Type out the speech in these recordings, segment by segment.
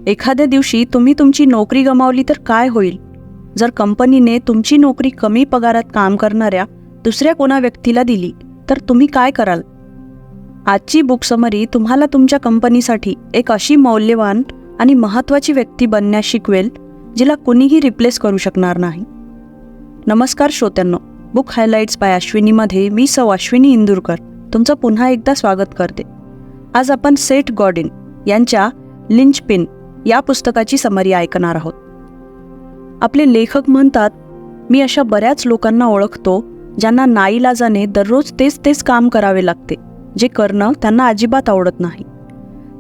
एखाद्या दिवशी तुम्ही तुमची नोकरी गमावली तर काय होईल? जर कंपनीने तुमची नोकरी कमी पगारात काम करणाऱ्या दुसऱ्या कोणा व्यक्तीला दिली तर तुम्ही काय कराल? आजची बुक समरी तुम्हाला तुमच्या कंपनीसाठी एक अशी मौल्यवान आणि महत्त्वाची व्यक्ती बनण्यास शिकवेल जिला कुणीही रिप्लेस करू शकणार नाही. नमस्कार श्रोत्यांनो, बुक हायलाइट्स बाय अश्विनीमध्ये मी सौ अश्विनी इंदुरकर तुमचं पुन्हा एकदा स्वागत करते. आज आपण सेठ गॉर्डन यांच्या लिंचपिन या पुस्तकाची समरी ऐकणार आहोत. आपले लेखक म्हणतात, मी अशा बऱ्याच लोकांना ओळखतो ज्यांना नाईलाजाने दररोज तेच काम करावे लागते जे करणं त्यांना अजिबात आवडत नाही.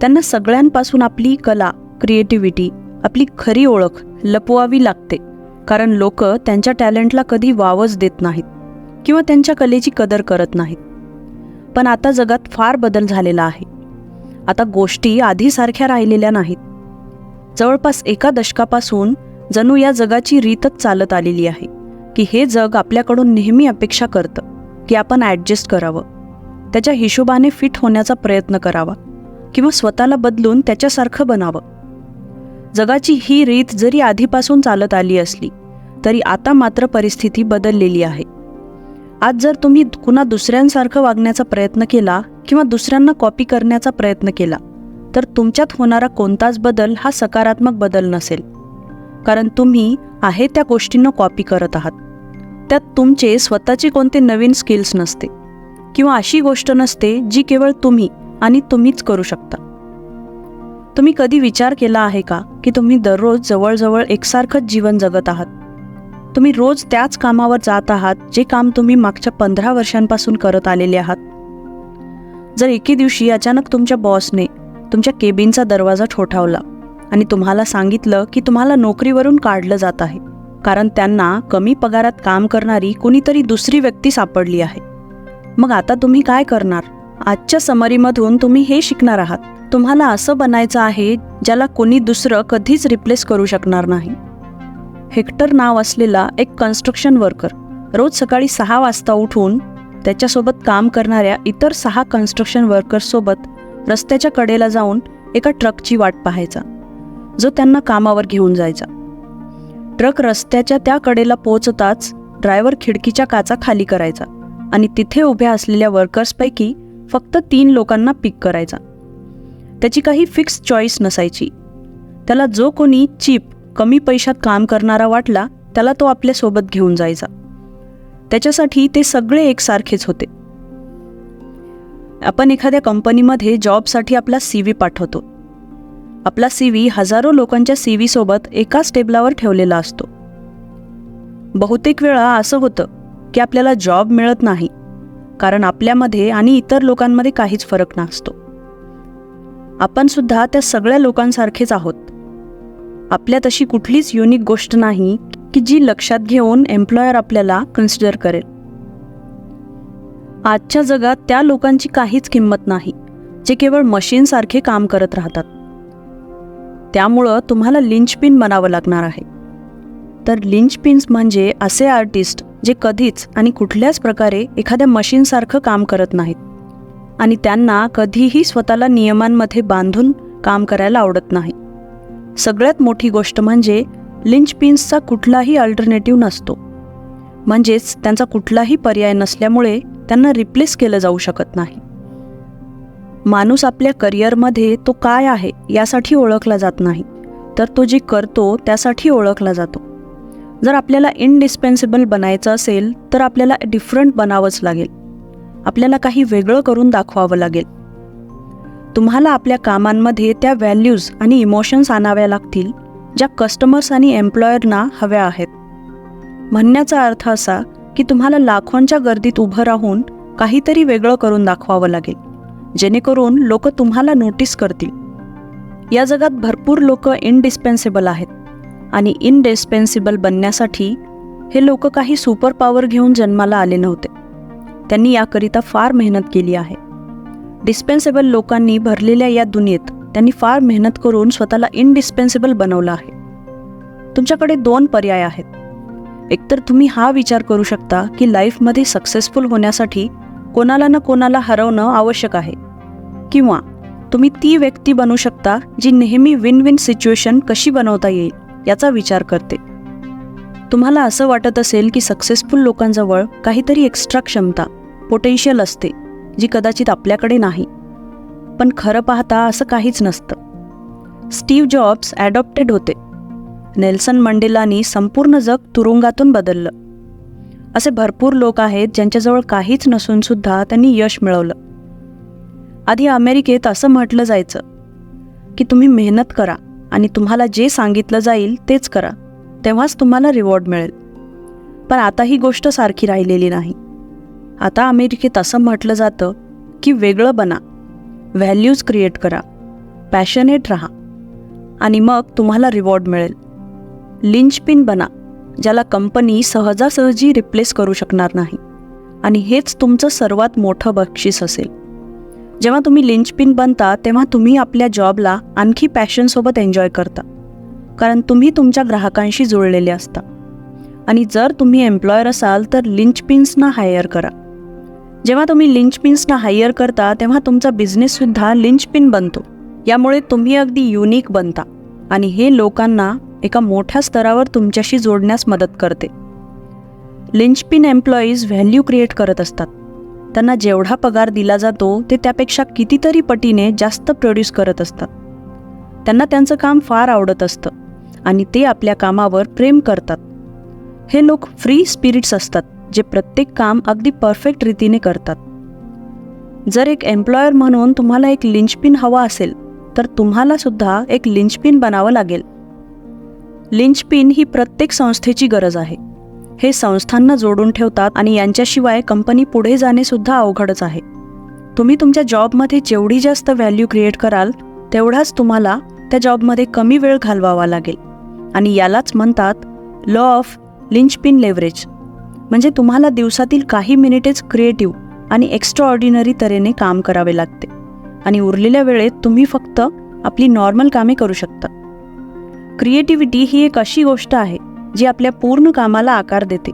त्यांना सगळ्यांपासून आपली कला, क्रिएटिव्हिटी, आपली खरी ओळख लपवावी लागते, कारण लोक त्यांच्या टॅलेंटला कधी वावच देत नाहीत किंवा त्यांच्या कलेची कदर करत नाहीत. पण आता जगात फार बदल झालेला आहे. आता गोष्टी आधीसारख्या राहिलेल्या नाहीत. जवळपास एका दशकापासून जणू या जगाची रीतच चालत आलेली आहे की हे जग आपल्याकडून नेहमी अपेक्षा करतं की आपण ॲडजस्ट करावं, त्याच्या हिशोबाने फिट होण्याचा प्रयत्न करावा किंवा स्वतःला बदलून त्याच्यासारखं बनावं. जगाची ही रीत जरी आधीपासून चालत आली असली तरी आता मात्र परिस्थिती बदललेली आहे. आज जर तुम्ही कुणा दुसऱ्यांसारखं वागण्याचा प्रयत्न केला किंवा दुसऱ्यांना कॉपी करण्याचा प्रयत्न केला तर तुमच्यात होणारा कोणताच बदल हा सकारात्मक बदल नसेल, कारण तुम्ही आहे त्या गोष्टींना कॉपी करत आहात. त्यात तुमचे स्वतःचे कोणते नवीन स्किल्स नसते किंवा अशी गोष्ट नसते जी केवळ तुम्ही आणि तुम्हीच करू शकता. तुम्ही कधी विचार केला आहे का की तुम्ही दररोज जवळजवळ एकसारखंच जीवन जगत आहात? तुम्ही रोज त्याच कामावर जात आहात जे काम तुम्ही मागच्या 15 वर्षांपासून करत आलेले आहात. जर एके दिवशी अचानक तुमच्या बॉसने तुमच्या केबिनचा दरवाजा ठोठावला आणि तुम्हाला सांगितलं की तुम्हाला नोकरीवरून काढलं जात आहे कारण त्यांना कमी पगारात काम करणारी कुणीतरी दुसरी व्यक्ती सापडली आहे, मग आता तुम्ही काय करणार? आजच्या समरीमधून तुम्ही हे शिकणार आहात. तुम्हाला असं बनायचं आहे ज्याला कोणी दुसरं कधीच रिप्लेस करू शकणार नाही. हेक्टर नाव असलेला एक कन्स्ट्रक्शन वर्कर रोज सकाळी 6 वाजता उठून त्याच्यासोबत काम करणाऱ्या इतर 6 कन्स्ट्रक्शन वर्कर्ससोबत रस्त्याच्या कडेला जाऊन एका ट्रकची वाट पाहायचा जो त्यांना कामावर घेऊन जायचा. ट्रक रस्त्याच्या त्या कडेला पोहोचताच ड्रायव्हर खिडकीच्या काचा खाली करायचा आणि तिथे उभ्या असलेल्या वर्कर्सपैकी फक्त 3 लोकांना पिक करायचा. त्याची काही फिक्स चॉईस नसायची. त्याला जो कोणी चीप, कमी पैशात काम करणारा वाटला त्याला तो आपल्यासोबत घेऊन जायचा. त्याच्यासाठी ते सगळे एकसारखेच होते. आपण एखाद्या कंपनीमध्ये जॉबसाठी आपला CV पाठवतो. आपला CV हजारो लोकांच्या CV सोबत एकाच टेबलावर ठेवलेला असतो. बहुतेक वेळा असं होतं की आपल्याला जॉब मिळत नाही कारण आपल्यामध्ये आणि इतर लोकांमध्ये काहीच फरक नसतो. आपण सुद्धा त्या सगळ्या लोकांसारखेच आहोत. आपल्यात अशी कुठलीच युनिक गोष्ट नाही की जी लक्षात घेऊन एम्प्लॉयर आपल्याला कन्सिडर करेल. आजच्या जगात त्या लोकांची काहीच किंमत नाही जे केवळ मशीनसारखे काम करत राहतात. त्यामुळं तुम्हाला लिंचपिन बनावं लागणार आहे. तर लिंचपिन्स म्हणजे असे आर्टिस्ट जे कधीच आणि कुठल्याच प्रकारे एखाद्या मशीनसारखं काम करत नाहीत आणि त्यांना कधीही स्वतःला नियमांमध्ये बांधून काम करायला आवडत नाही. सगळ्यात मोठी गोष्ट म्हणजे लिंचपिन्सचा कुठलाही अल्टरनेटिव्ह नसतो, म्हणजेच त्यांचा कुठलाही पर्याय नसल्यामुळे त्यांना रिप्लेस केलं जाऊ शकत नाही. माणूस आपल्या करिअरमध्ये तो काय आहे यासाठी ओळखला जात नाही, तर तो जे करतो त्यासाठी ओळखला जातो. जर आपल्याला इनडिस्पेन्सिबल बनायचं असेल तर आपल्याला डिफरंट बनावंच लागेल. आपल्याला काही वेगळं करून दाखवावं लागेल. तुम्हाला आपल्या कामांमध्ये त्या व्हॅल्यूज आणि इमोशन्स आणाव्या लागतील ज्या कस्टमर्स आणि एम्प्लॉयरना हव्या आहेत. म्हणण्याचा अर्थ असा की तुम्हाला लाखोंच्या गर्दीत उभं राहून काहीतरी वेगळं करून दाखवावं लागेल जेणेकरून लोक तुम्हाला नोटीस करतील. या जगात भरपूर लोक इनडिस्पेन्सिबल आहेत आणि इनडिस्पेन्सिबल बनण्यासाठी हे लोक काही सुपर पॉवर घेऊन जन्माला आले नव्हते. त्यांनी याकरिता फार मेहनत केली आहे. डिस्पेन्सेबल लोकांनी भरलेल्या या दुनियेत त्यांनी फार मेहनत करून स्वतःला इनडिस्पेन्सिबल बनवलं आहे. तुमच्याकडे 2 पर्याय आहेत. एकतर तुम्ही हा विचार करू शकता की लाईफमध्ये सक्सेसफुल होण्यासाठी कोणाला ना कोणाला हरवणं आवश्यक आहे, किंवा तुम्ही ती व्यक्ती बनू शकता जी नेहमी विन विन सिच्युएशन कशी बनवता येईल याचा विचार करते. तुम्हाला असं वाटत असेल की सक्सेसफुल लोकांजवळ काहीतरी एक्स्ट्रा क्षमता, पोटेन्शियल असते जी कदाचित आपल्याकडे नाही. पण खरं पाहता असं काहीच नसतं. स्टीव्ह जॉब्स ॲडॉप्टेड होते. नेल्सन मंडेलांनी संपूर्ण जग तुरुंगातून बदललं. असे भरपूर लोक आहेत ज्यांच्याजवळ काहीच नसून सुद्धा त्यांनी यश मिळवलं. आधी अमेरिकेत असं म्हटलं जायचं की तुम्ही मेहनत करा आणि तुम्हाला जे सांगितलं जाईल तेच करा, तेव्हाच तुम्हाला रिवॉर्ड मिळेल. पण आता ही गोष्ट सारखी राहिलेली नाही. आता अमेरिकेत असं म्हटलं जातं की वेगळं बना, व्हॅल्यूज क्रिएट करा, पॅशनेट राहा आणि मग तुम्हाला रिवॉर्ड मिळेल. लिंचपिन बना, ज्याला कंपनी सहजासहजी रिप्लेस करू शकणार नाही, आणि हेच तुमचं सर्वात मोठं बक्षीस असेल. जेव्हा तुम्ही लिंचपिन बनता तेव्हा तुम्ही आपल्या जॉबला आणखी पॅशनसोबत एन्जॉय करता, कारण तुम्ही तुमच्या ग्राहकांशी जुळलेले असता. आणि जर तुम्ही एम्प्लॉयर असाल तर लिंचपिन्सना हायर करा. जेव्हा तुम्ही लिंचपिन्सना हायर करता तेव्हा तुमचा बिझनेससुद्धा लिंचपिन बनतो. यामुळे तुम्ही अगदी युनिक बनता आणि हे लोकांना एका मोठ्या स्तरावर तुमच्याशी जोडण्यास मदत करते. लिंचपिन एम्प्लॉईज व्हॅल्यू क्रिएट करत असतात. त्यांना जेवढा पगार दिला जातो ते त्यापेक्षा कितीतरी पटीने जास्त प्रोड्यूस करत असतात. त्यांना त्यांचं काम फार आवडत असतं आणि ते आपल्या कामावर प्रेम करतात. हे लोक फ्री स्पिरिट्स असतात जे प्रत्येक काम अगदी परफेक्ट रीतीने करतात. जर एक एम्प्लॉयर म्हणून तुम्हाला एक लिंचपिन हवा असेल तर तुम्हाला सुद्धा एक लिंचपिन बनावं लागेल. लिंचपिन ही प्रत्येक संस्थेची गरज आहे. हे संस्थांना जोडून ठेवतात आणि यांच्याशिवाय कंपनी पुढे जाणे सुद्धा अवघडच आहे. तुम्ही तुमच्या जॉबमध्ये जेवढी जास्त व्हॅल्यू क्रिएट कराल तेवढाच तुम्हाला त्या जॉबमध्ये कमी वेळ घालवावा लागेल. आणि यालाच म्हणतात लॉ ऑफ लिंचपिन लेव्हरेज. म्हणजे तुम्हाला दिवसातील काही मिनिटेच क्रिएटिव्ह आणि एक्स्ट्रा ऑर्डिनरी तऱ्हेने काम करावे लागते आणि उरलेल्या वेळेत तुम्ही फक्त आपली नॉर्मल कामे करू शकता. क्रिएटिव्हिटी ही एक अशी गोष्ट आहे जी आपल्या पूर्ण कामाला आकार देते.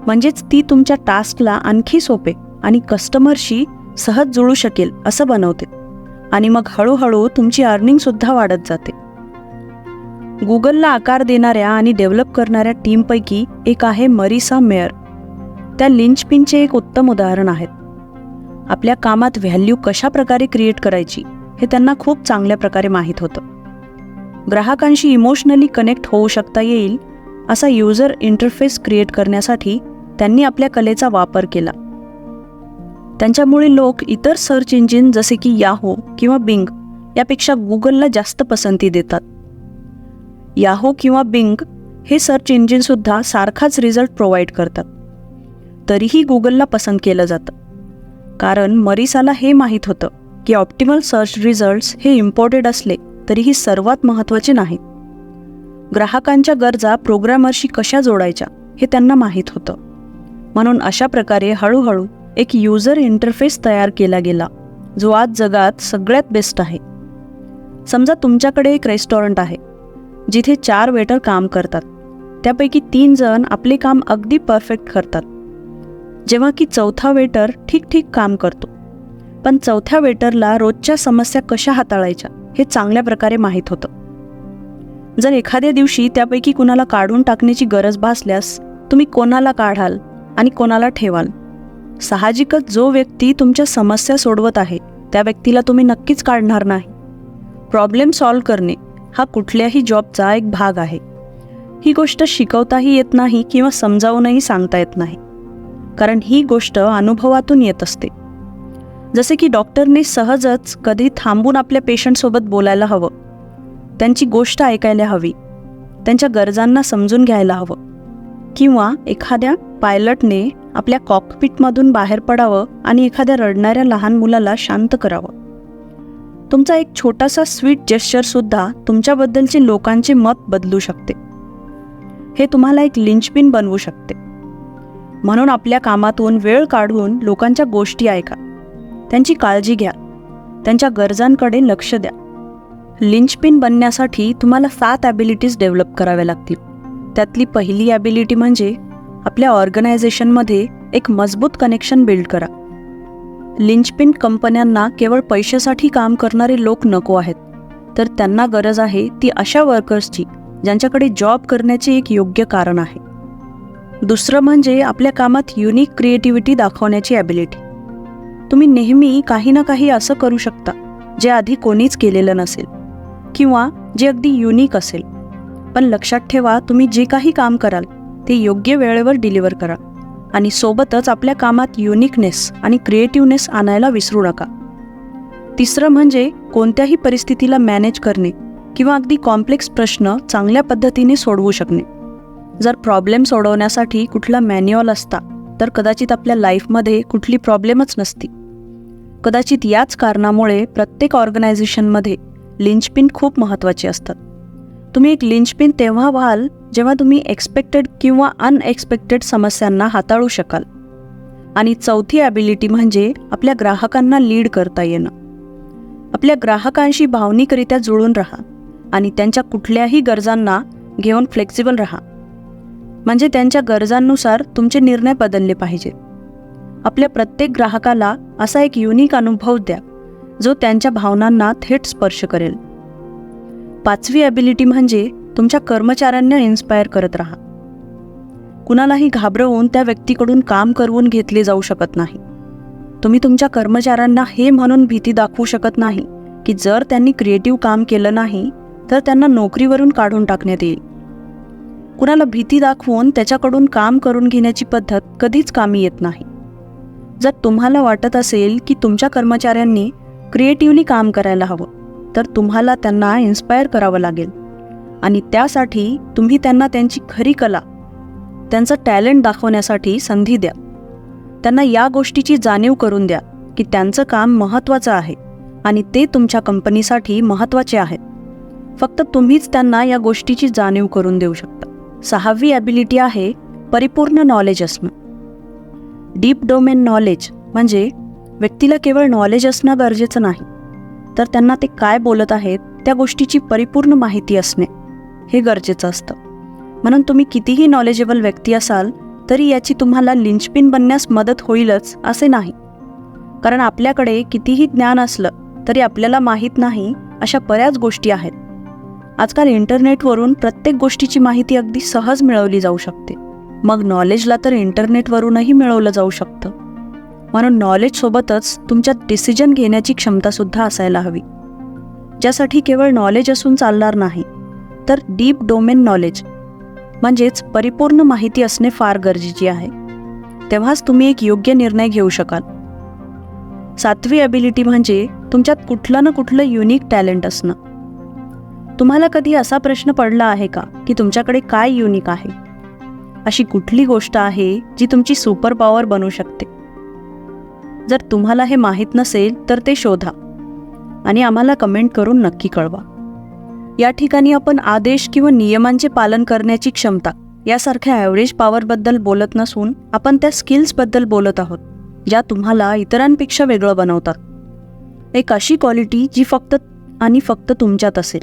म्हणजेच ती तुमच्या टास्कला आणखी सोपे आणि कस्टमरशी सहज जुळू शकेल असं बनवते आणि मग हळूहळू तुमची अर्निंगसुद्धा वाढत जाते. गुगलला आकार देणाऱ्या आणि डेव्हलप करणाऱ्या टीमपैकी एक आहे मरिसा मेयर. त्या लिंचपिनचे एक उत्तम उदाहरण आहेत. आपल्या कामात व्हॅल्यू कशा प्रकारे क्रिएट करायची हे त्यांना खूप चांगल्या प्रकारे माहीत होतं. ग्राहकांशी इमोशनली कनेक्ट होऊ शकता येईल असा युजर इंटरफेस क्रिएट करण्यासाठी त्यांनी आपल्या कलेचा वापर केला. त्यांच्यामुळे लोक इतर सर्च इंजिन जसे की याहू किंवा बिंग यापेक्षा गुगलला जास्त पसंती देतात. याहू किंवा बिंग हे सर्च इंजिनसुद्धा सारखाच रिझल्ट प्रोव्हाइड करतात. तरीही गुगलला पसंत केलं जातं, कारण मरिसाला हे माहीत होतं की ऑप्टिमल सर्च रिझल्ट्स हे इम्पॉर्टंट असले तरीही सर्वात महत्त्वाचे नाहीत. ग्राहकांच्या गरजा प्रोग्रामरशी कशा जोडायच्या हे त्यांना माहीत होतं. म्हणून अशा प्रकारे हळूहळू एक युजर इंटरफेस तयार केला गेला जो आज जगात सगळ्यात बेस्ट आहे. समजा तुमच्याकडे एक रेस्टॉरंट आहे जिथे 4 वेटर काम करतात. त्यापैकी 3 जण आपले काम अगदी परफेक्ट करतात, जेव्हा की 4था वेटर ठीक काम करतो. पण 4थ्या वेटरला रोजच्या समस्या कशा हाताळायच्या हे चांगल्या प्रकारे माहीत होतं. जर एखाद्या दिवशी त्यापैकी कुणाला काढून टाकण्याची गरज भासल्यास तुम्ही कोणाला काढाल आणि कोणाला ठेवाल? साहजिकच जो व्यक्ती तुमच्या समस्या सोडवत आहे त्या व्यक्तीला तुम्ही नक्कीच काढणार नाही. प्रॉब्लेम सॉल्व्ह करणे हा कुठल्याही जॉबचा एक भाग आहे. ही गोष्ट शिकवताही येत नाही किंवा समजावूनही सांगता येत नाही, कारण ही गोष्ट अनुभवातून येत असते. जसे की डॉक्टरने सहजच कधी थांबून आपल्या पेशंटसोबत बोलायला हवं, त्यांची गोष्ट ऐकायला हवी, त्यांच्या गरजांना समजून घ्यायला हवं, किंवा एखाद्या पायलटने आपल्या कॉकपिटमधून बाहेर पडावं आणि एखाद्या रडणाऱ्या लहान मुलाला शांत करावं. तुमचा एक छोटासा स्वीट जेस्चरसुद्धा तुमच्याबद्दलचे लोकांचे मत बदलू शकते. हे तुम्हाला एक लिंचपिन बनवू शकते. म्हणून आपल्या कामातून वेळ काढून लोकांच्या गोष्टी ऐका, त्यांची काळजी घ्या, त्यांच्या गरजांकडे लक्ष द्या. लिंचपिन बनण्यासाठी तुम्हाला 7 ॲबिलिटीज डेव्हलप कराव्या लागतील. त्यातली पहिली ॲबिलिटी म्हणजे आपल्या ऑर्गनायझेशनमध्ये एक मजबूत कनेक्शन बिल्ड करा. लिंचपिन कंपन्यांना केवळ पैशासाठी काम करणारे लोक नको आहेत, तर त्यांना गरज आहे ती अशा वर्कर्सची ज्यांच्याकडे जॉब करण्याचे एक योग्य कारण आहे. दुसरं म्हणजे आपल्या कामात युनिक क्रिएटिव्हिटी दाखवण्याची ॲबिलिटी. तुम्ही नेहमी काही ना काही असं करू शकता जे आधी कोणीच केलेलं नसेल किंवा जे अगदी युनिक असेल. पण लक्षात ठेवा, तुम्ही जे काही काम कराल ते योग्य वेळेवर डिलिव्हर करा आणि सोबतच आपल्या कामात युनिकनेस आणि क्रिएटिव्हनेस आणायला विसरू नका. तिसरं म्हणजे कोणत्याही परिस्थितीला मॅनेज करणे किंवा अगदी कॉम्प्लेक्स प्रश्न चांगल्या पद्धतीने सोडवू शकणे. जर प्रॉब्लेम सोडवण्यासाठी कुठला मॅन्युअल असता तर कदाचित आपल्या लाईफमध्ये कुठली प्रॉब्लेमच नसती. कदाचित याच कारणामुळे प्रत्येक ऑर्गनायझेशनमध्ये लिंचपिन खूप महत्त्वाचे असतात. तुम्ही एक लिंचपिन तेव्हा व्हाल जेव्हा तुम्ही एक्सपेक्टेड किंवा अनएक्सपेक्टेड समस्यांना हाताळू शकाल. आणि चौथी ॲबिलिटी म्हणजे आपल्या ग्राहकांना लीड करता येणं. आपल्या ग्राहकांशी भावनिकरित्या जुळून राहा आणि त्यांच्या कुठल्याही गरजांना घेऊन फ्लेक्सिबल राहा. म्हणजे त्यांच्या गरजांनुसार तुमचे निर्णय बदलले पाहिजेत. आपल्या प्रत्येक ग्राहकाला असा एक युनिक अनुभव द्या जो त्यांच्या भावनांना थेट स्पर्श करेल. पाचवी ॲबिलिटी म्हणजे तुमच्या कर्मचाऱ्यांना इन्स्पायर करत राहा. कुणालाही घाबरवून त्या व्यक्तीकडून काम करवून घेतले जाऊ शकत नाही. तुम्ही तुमच्या कर्मचाऱ्यांना हे म्हणून भीती दाखवू शकत नाही की जर त्यांनी क्रिएटिव्ह काम केलं नाही तर त्यांना नोकरीवरून काढून टाकण्यात येईल. कुणाला भीती दाखवून त्याच्याकडून काम करून घेण्याची पद्धत कधीच कामी येत नाही. जर तुम्हाला वाटत असेल की तुमच्या कर्मचाऱ्यांनी क्रिएटिव्हली काम करायला हवं तर तुम्हाला त्यांना इन्स्पायर करावं लागेल आणि त्यासाठी तुम्ही त्यांना त्यांची खरी कला, त्यांचं टॅलेंट दाखवण्यासाठी संधी द्या. त्यांना या गोष्टीची जाणीव करून द्या की त्यांचं काम महत्त्वाचं आहे आणि ते तुमच्या कंपनीसाठी महत्त्वाचे आहेत. फक्त तुम्हीच त्यांना या गोष्टीची जाणीव करून देऊ शकता. सहावी ॲबिलिटी आहे परिपूर्ण नॉलेज असणं. डीप डोमेन नॉलेज म्हणजे व्यक्तीला केवळ नॉलेज असणं गरजेचं नाही, तर त्यांना ते काय बोलत आहेत त्या गोष्टीची परिपूर्ण माहिती असणे हे गरजेचं असतं. म्हणून तुम्ही कितीही नॉलेजेबल व्यक्ती असाल तरी याची तुम्हाला लिंचपिन बनण्यास मदत होईलच असे नाही. कारण आपल्याकडे कितीही ज्ञान असलं तरी आपल्याला माहीत नाही अशा बऱ्याच गोष्टी आहेत. आजकाल इंटरनेटवरून प्रत्येक गोष्टीची माहिती अगदी सहज मिळवली जाऊ शकते. मग नॉलेजला तर इंटरनेटवरूनही मिळवलं जाऊ शकतं. म्हणून नॉलेजसोबतच तुमच्यात डिसिजन घेण्याची क्षमतासुद्धा असायला हवी, ज्यासाठी केवळ नॉलेज असून चालणार नाही, तर डीप डोमेन नॉलेज म्हणजेच परिपूर्ण माहिती असणे फार गरजेची आहे. तेव्हाच तुम्ही एक योग्य निर्णय घेऊ शकाल. सातवी ॲबिलिटी म्हणजे तुमच्यात कुठलं ना कुठलं युनिक टॅलेंट असणं. तुम्हाला कधी असा प्रश्न पडला आहे का की तुमच्याकडे काय युनिक आहे? अशी कुठली गोष्ट आहे जी तुमची सुपर पॉवर बनू शकते? जर तुम्हाला हे माहीत नसेल तर ते शोधा आणि आम्हाला कमेंट करून नक्की कळवा. या ठिकाणी आपण आदेश किंवा नियमांचे पालन करण्याची क्षमता यासारख्या ॲव्हरेज पॉवरबद्दल बोलत नसून आपण त्या स्किल्सबद्दल बोलत आहोत ज्या तुम्हाला इतरांपेक्षा वेगळं बनवतात. एक अशी क्वालिटी जी फक्त आणि फक्त तुमच्यात असेल.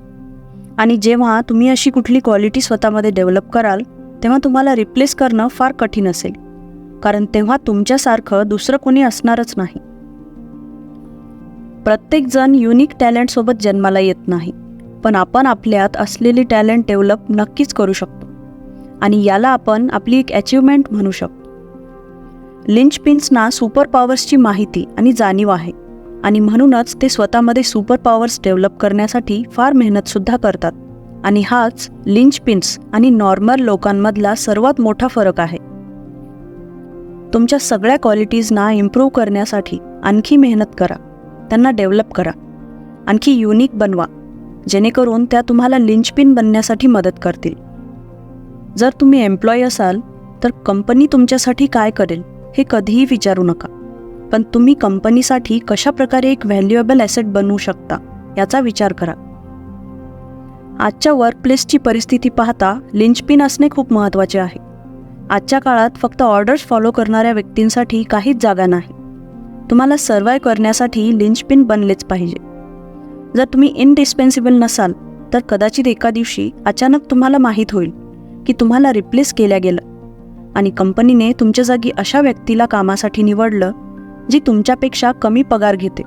आणि जेव्हा तुम्ही अशी कुठली क्वालिटी स्वतःमध्ये डेव्हलप कराल तेव्हा तुम्हाला रिप्लेस करणं फार कठीण असेल, कारण तेव्हा तुमच्यासारखं दुसरं कोणी असणारच नाही. प्रत्येकजण युनिक टॅलेंटसोबत जन्माला येत नाही, पण आपण आपल्यात असलेली टॅलेंट डेव्हलप नक्कीच करू शकतो आणि याला आपण आपली एक अचिव्हमेंट म्हणू शकतो. लिंचपिन्सना सुपर पॉवर्सची माहिती आणि जाणीव आहे आणि म्हणूनच ते स्वतःमध्ये सुपर पॉवर्स डेव्हलप करण्यासाठी फार मेहनतसुद्धा करतात. आणि हाच लिंचपिन्स आणि नॉर्मल लोकांमधला सर्वात मोठा फरक आहे. तुमच्या सगळ्या क्वालिटीजना इम्प्रूव्ह करण्यासाठी आणखी मेहनत करा, त्यांना डेव्हलप करा, आणखी युनिक बनवा, जेणेकरून त्या तुम्हाला लिंचपिन बनण्यासाठी मदत करतील. जर तुम्ही एम्प्लॉई असाल तर कंपनी तुमच्यासाठी काय करेल हे कधीही विचारू नका, पण तुम्ही कंपनीसाठी कशा प्रकारे एक व्हॅल्युएबल ॲसेट बनवू शकता याचा विचार करा. आजच्या वर्कप्लेसची परिस्थिती पाहता लिंचपिन असणे खूप महत्त्वाचे आहे. आजच्या काळात फक्त ऑर्डर्स फॉलो करणाऱ्या व्यक्तींसाठी काहीच जागा नाही. तुम्हाला सर्व्हाइव्ह करण्यासाठी लिंचपिन बनलेच पाहिजे. जर तुम्ही इनडिस्पेन्सिबल नसाल तर कदाचित एका दिवशी अचानक तुम्हाला माहीत होईल की तुम्हाला रिप्लेस केल्या गेलं आणि कंपनीने तुमच्या जागी अशा व्यक्तीला कामासाठी निवडलं जी तुमच्यापेक्षा कमी पगार घेते.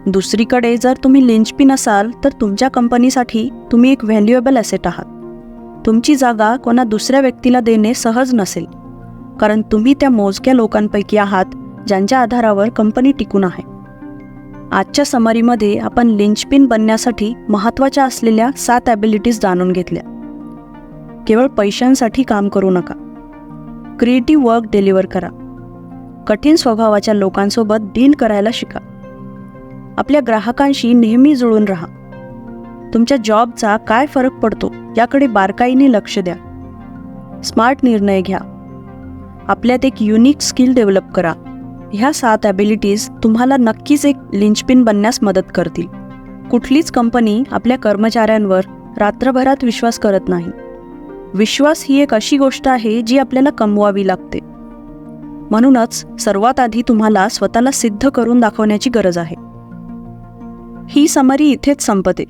दुसरीकडे जर तुम्ही लिंचपिन असाल तर तुमच्या कंपनीसाठी तुम्ही एक व्हॅल्युएबल ॲसेट आहात. तुमची जागा कोणा दुसऱ्या व्यक्तीला देणे सहज नसेल, कारण तुम्ही त्या मोजक्या लोकांपैकी आहात ज्यांच्या आधारावर कंपनी टिकून आहे. आजच्या समरीमध्ये आपण लिंचपिन बनण्यासाठी महत्त्वाच्या असलेल्या 7 ॲबिलिटीज जाणून घेतल्या. केवळ पैशांसाठी काम करू नका. क्रिएटिव्ह वर्क डिलिव्हर करा. कठीण स्वभावाच्या लोकांसोबत डील करायला शिका. आपल्या ग्राहकांशी नेहमी जुळून राहा. तुमच्या जॉबचा काय फरक पडतो याकडे बारकाईने लक्ष द्या. स्मार्ट निर्णय घ्या. आपल्यात एक युनिक स्किल डेव्हलप करा. ह्या 7 ॲबिलिटीज तुम्हाला नक्कीच एक लिंचपिन बनण्यास मदत करतील. कुठलीच कंपनी आपल्या कर्मचाऱ्यांवर रात्रभरात विश्वास करत नाही. विश्वास ही एक अशी गोष्ट आहे जी आपल्याला कमवावी लागते. म्हणूनच सर्वात आधी तुम्हाला स्वतःला सिद्ध करून दाखवण्याची गरज आहे. ही समरी इथेच संपते.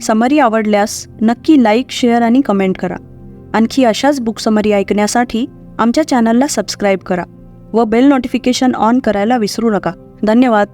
समरी आवडल्यास नक्की लाईक, शेअर आणि कमेंट करा. आणखी अशाच बुक समरी ऐकण्यासाठी आमच्या चॅनलला सबस्क्राईब करा व बेल नोटिफिकेशन ऑन करायला विसरू नका. धन्यवाद.